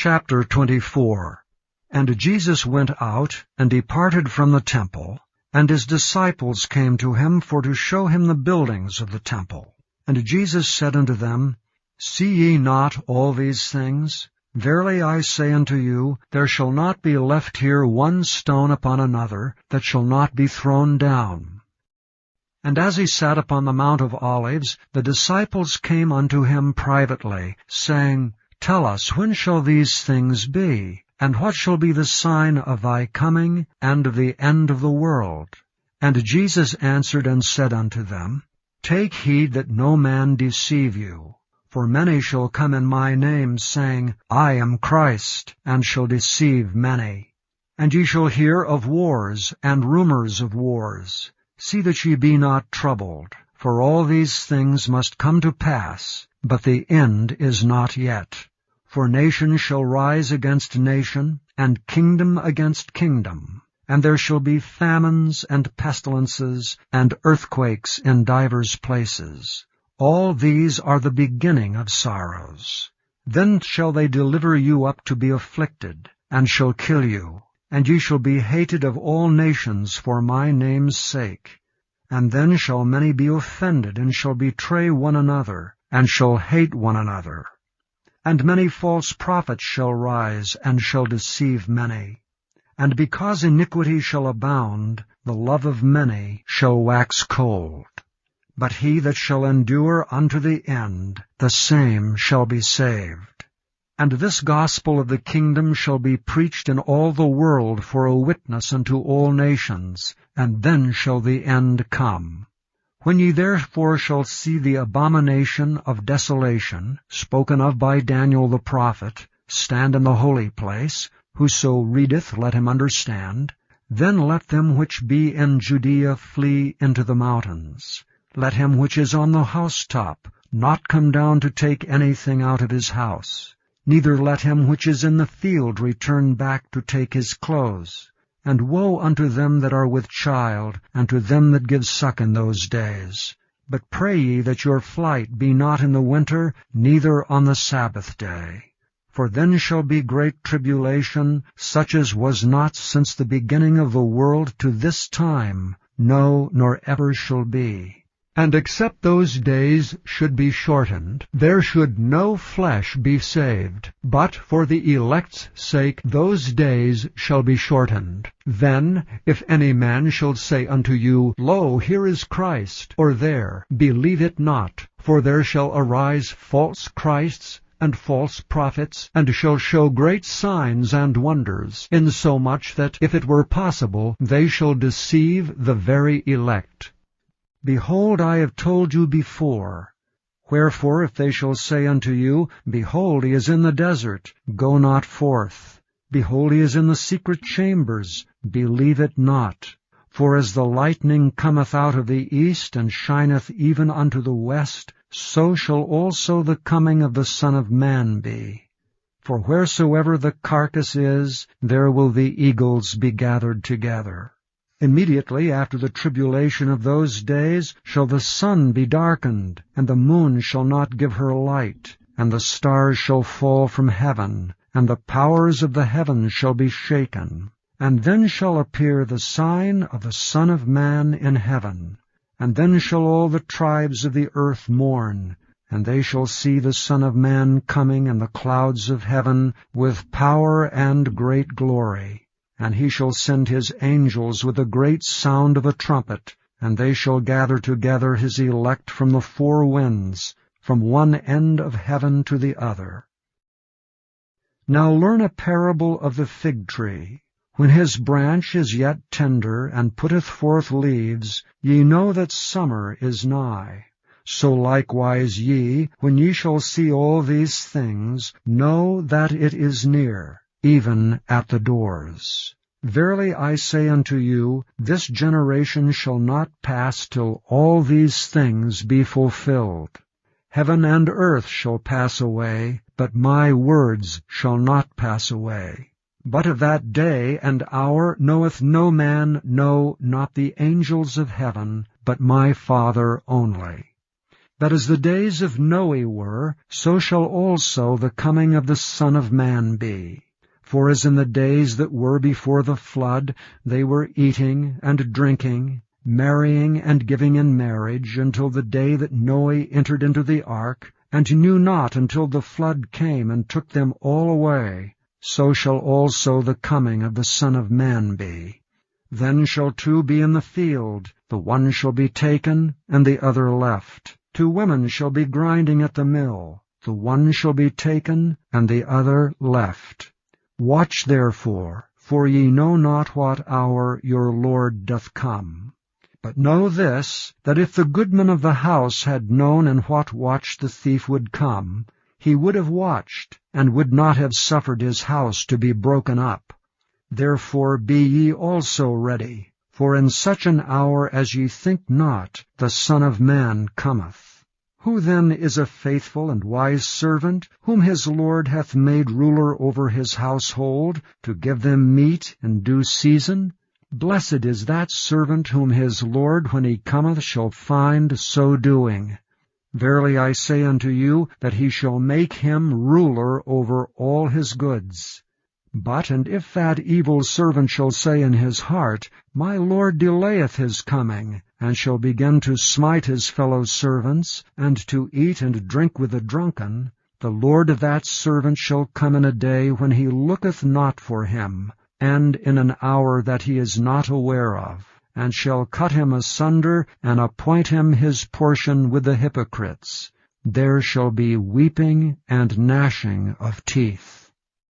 Chapter 24. And Jesus went out, and departed from the temple, and his disciples came to him for to show him the buildings of the temple. And Jesus said unto them, See ye not all these things? Verily I say unto you, there shall not be left here one stone upon another, that shall not be thrown down. And as he sat upon the Mount of Olives, the disciples came unto him privately, saying, Tell us, when shall these things be? And what shall be the sign of thy coming, and of the end of the world? And Jesus answered and said unto them, Take heed that no man deceive you. For many shall come in my name, saying, I am Christ, and shall deceive many. And ye shall hear of wars, and rumors of wars. See that ye be not troubled, for all these things must come to pass, but the end is not yet. For nation shall rise against nation, and kingdom against kingdom. And there shall be famines, and pestilences, and earthquakes in divers places. All these are the beginning of sorrows. Then shall they deliver you up to be afflicted, and shall kill you. And ye shall be hated of all nations for my name's sake. And then shall many be offended, and shall betray one another, and shall hate one another. And many false prophets shall rise, and shall deceive many. And because iniquity shall abound, the love of many shall wax cold. But he that shall endure unto the end, the same shall be saved. And this gospel of the kingdom shall be preached in all the world for a witness unto all nations, and then shall the end come. When ye therefore shall see the abomination of desolation, spoken of by Daniel the prophet, stand in the holy place, whoso readeth, let him understand. Then let them which be in Judea flee into the mountains. Let him which is on the housetop not come down to take anything out of his house. Neither let him which is in the field return back to take his clothes. And woe unto them that are with child, and to them that give suck in those days. But pray ye that your flight be not in the winter, neither on the Sabbath day. For then shall be great tribulation, such as was not since the beginning of the world to this time, no, nor ever shall be. And except those days should be shortened, there should no flesh be saved. But for the elect's sake those days shall be shortened. Then, if any man shall say unto you, Lo, here is Christ, or there, believe it not. For there shall arise false Christs, and false prophets, and shall show great signs and wonders, insomuch that, if it were possible, they shall deceive the very elect. Behold, I have told you before. Wherefore, if they shall say unto you, Behold, he is in the desert, go not forth. Behold, he is in the secret chambers, believe it not. For as the lightning cometh out of the east, and shineth even unto the west, so shall also the coming of the Son of Man be. For wheresoever the carcass is, there will the eagles be gathered together. Immediately after the tribulation of those days shall the sun be darkened, and the moon shall not give her light, and the stars shall fall from heaven, and the powers of the heavens shall be shaken. And then shall appear the sign of the Son of Man in heaven. And then shall all the tribes of the earth mourn, and they shall see the Son of Man coming in the clouds of heaven with power and great glory. And he shall send his angels with a great sound of a trumpet, and they shall gather together his elect from the four winds, from one end of heaven to the other. Now learn a parable of the fig tree. When his branch is yet tender, and putteth forth leaves, ye know that summer is nigh. So likewise ye, when ye shall see all these things, know that it is near, even at the doors. Verily I say unto you, this generation shall not pass till all these things be fulfilled. Heaven and earth shall pass away, but my words shall not pass away. But of that day and hour knoweth no man, no, not the angels of heaven, but my Father only. that as the days of Noe were, so shall also the coming of the Son of Man be. For as in the days that were before the flood, they were eating and drinking, marrying and giving in marriage, until the day that Noe entered into the ark, and knew not until the flood came and took them all away, so shall also the coming of the Son of Man be. Then shall two be in the field, the one shall be taken, and the other left. 2 women shall be grinding at the mill, the one shall be taken, and the other left. Watch therefore, for ye know not what hour your Lord doth come. But know this, that if the goodman of the house had known in what watch the thief would come, he would have watched, and would not have suffered his house to be broken up. Therefore be ye also ready, for in such an hour as ye think not, the Son of Man cometh. Who then is a faithful and wise servant, whom his Lord hath made ruler over his household, to give them meat in due season? Blessed is that servant whom his Lord, when he cometh, shall find so doing. Verily I say unto you, that he shall make him ruler over all his goods. But, and if that evil servant shall say in his heart, My Lord delayeth his coming, and shall begin to smite his fellow servants, and to eat and drink with the drunken, the Lord of that servant shall come in a day when he looketh not for him, and in an hour that he is not aware of, and shall cut him asunder, and appoint him his portion with the hypocrites. There shall be weeping and gnashing of teeth.